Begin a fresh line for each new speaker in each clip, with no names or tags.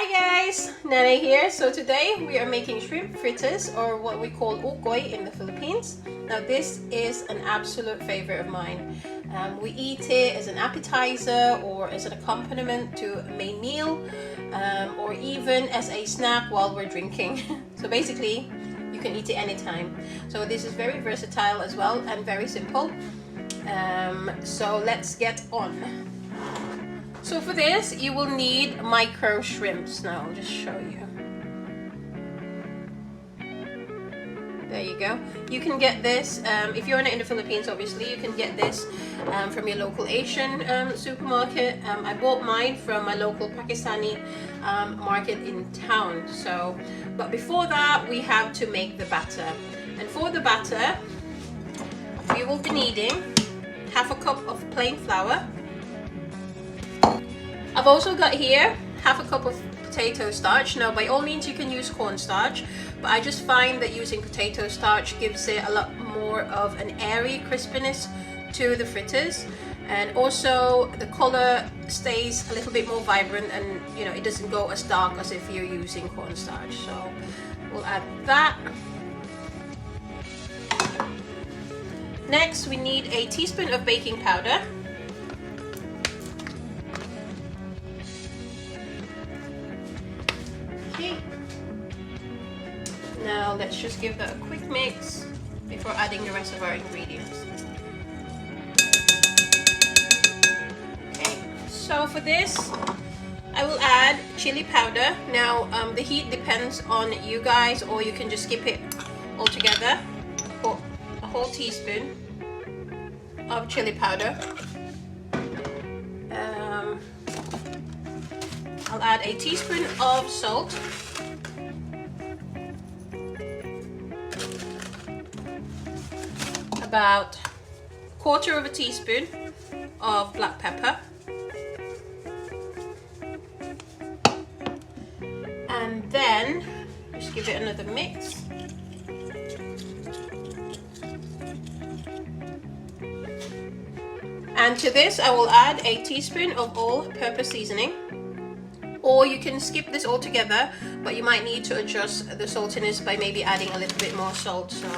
Hi guys, Nanay here. So today we are making shrimp fritters, or what we call OKOY in the Philippines. Now this is an absolute favorite of mine. We eat it as an appetizer or as an accompaniment to a main meal, or even as a snack while we're drinking. So basically you can eat it anytime. So this is very versatile as well and very simple. So let's get on. So for this, you will need micro shrimps. Now I'll just show you. There you go. You can get this, if you're in the Philippines obviously, you can get this from your local Asian supermarket. I bought mine from my local Pakistani market in town. So, but before that, we have to make the batter. And for the batter, we will be needing half a cup of plain flour. I've also got here half a cup of potato starch. Now by all means you can use cornstarch, but I just find that using potato starch gives it a lot more of an airy crispiness to the fritters, and also the color stays a little bit more vibrant, and you know, it doesn't go as dark as if you're using cornstarch. So we'll add that. Next we need a teaspoon of baking powder. Now let's just give that a quick mix before adding the rest of our ingredients. Okay, so for this I will add chili powder. Now the heat depends on you guys, or you can just skip it altogether. Put a whole teaspoon of chili powder. I'll add a teaspoon of salt. About a quarter of a teaspoon of black pepper, and then just give it another mix. And to this I will add a teaspoon of all-purpose seasoning, or you can skip this altogether, but you might need to adjust the saltiness by maybe adding a little bit more salt. So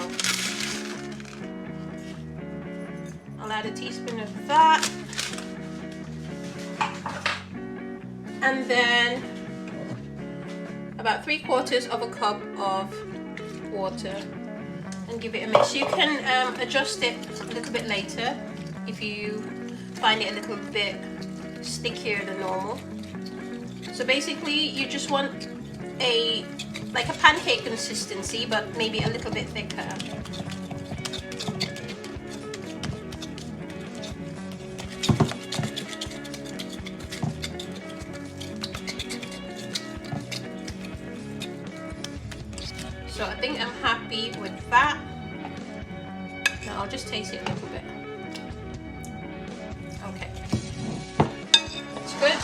I'll add a teaspoon of that, and then about 3/4 of a cup of water, and give it a mix. You can adjust it a little bit later if you find it a little bit stickier than normal. So basically you just want like a pancake consistency, but maybe a little bit thicker. So I think I'm happy with that. Now I'll just taste it a little bit. Okay, it's good.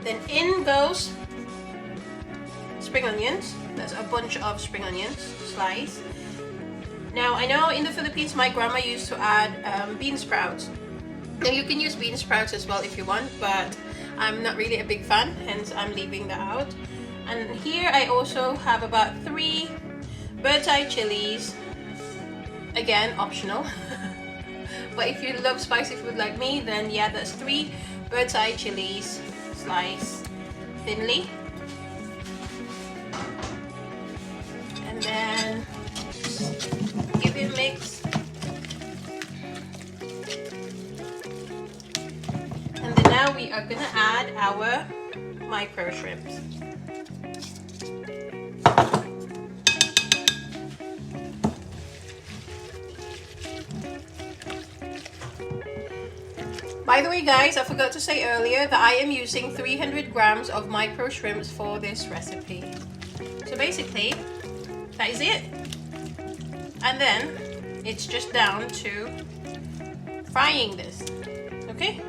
Then in goes spring onions. That's a bunch of spring onions sliced. Now I know in the Philippines my grandma used to add bean sprouts. Now you can use bean sprouts as well if you want, but I'm not really a big fan, hence I'm leaving that out. And here I also have about 3 bird's eye chilies, again optional. But if you love spicy food like me, then yeah, that's 3 bird's eye chilies sliced thinly. And then give it a mix. And then now we are gonna add our micro shrimps. By the way guys, I forgot to say earlier that I am using 300 grams of micro shrimps for this recipe. So basically, that is it. And then it's just down to frying this, okay?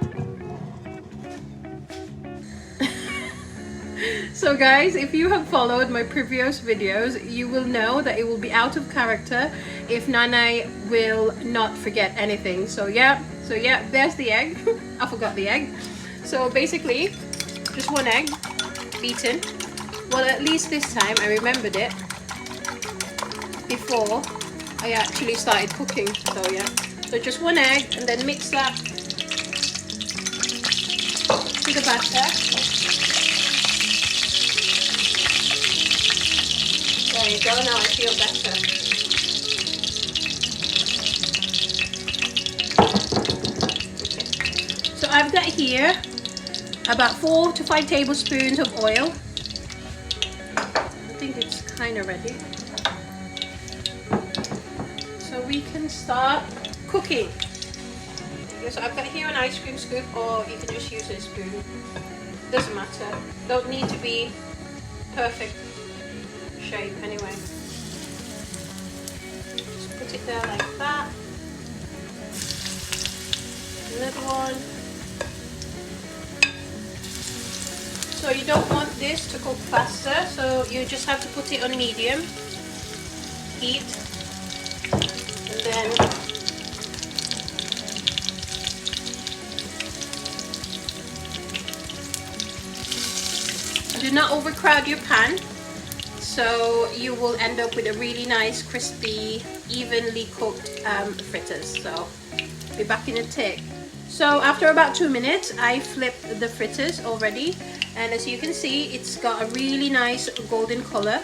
So guys, if you have followed my previous videos, you will know that it will be out of character if Nanay will not forget anything. So yeah, there's the egg. I forgot the egg. So basically, just 1 egg. beaten. Well, at least this time I remembered it before I actually started cooking. So yeah, so just 1 egg and then mix that to the batter. There you go, now I feel better. Okay. So I've got here about 4 to 5 tablespoons of oil. I think it's kind of ready. So we can start cooking. Okay, so I've got here an ice cream scoop, or you can just use a spoon. Doesn't matter. Don't need to be perfect shape anyway. Just put it there like that. Another one. So you don't want this to cook faster, so you just have to put it on medium heat, and then do not overcrowd your pan, so you will end up with a really nice, crispy, evenly cooked fritters. So be back in a tick. So after about 2 minutes, I flipped the fritters already, and as you can see, it's got a really nice golden color,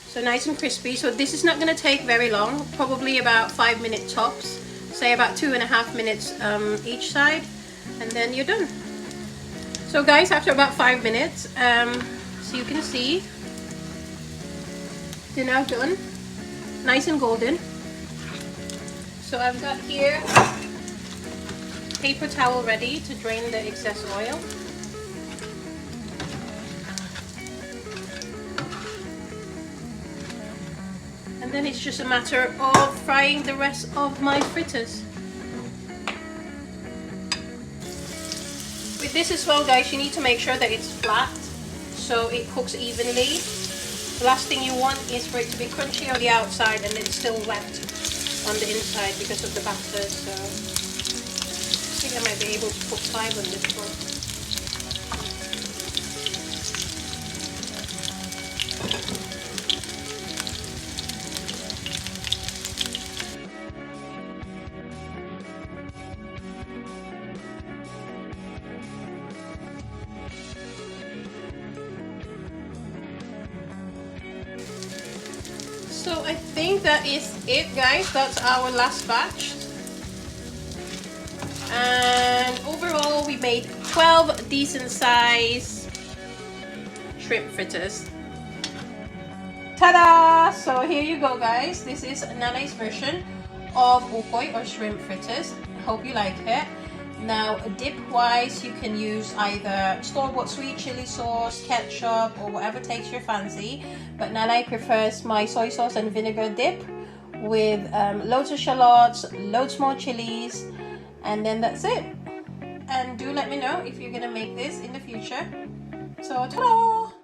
so nice and crispy. So this is not going to take very long, probably about 5 minute tops, say about 2.5 minutes each side, and then you're done. So guys, after about 5 minutes, so you can see they're now done, nice and golden. So I've got here paper towel ready to drain the excess oil. And then it's just a matter of frying the rest of my fritters. With this as well, guys, you need to make sure that it's flat so it cooks evenly. The last thing you want is for it to be crunchy on the outside and then still wet on the inside because of the batter. So I think I might be able to put 5 on this one. So I think that is it, guys. That's our last batch. And overall we made 12 decent size shrimp fritters. Ta-da! So here you go, guys. This is Nanay's version of OKOY or shrimp fritters. Hope you like it. Now, dip wise, you can use either store-bought sweet chili sauce, ketchup, or whatever takes your fancy. But Nanay prefers my soy sauce and vinegar dip with loads of shallots, loads more chilies, and then that's it. And do let me know if you're gonna make this in the future. So, ta-da!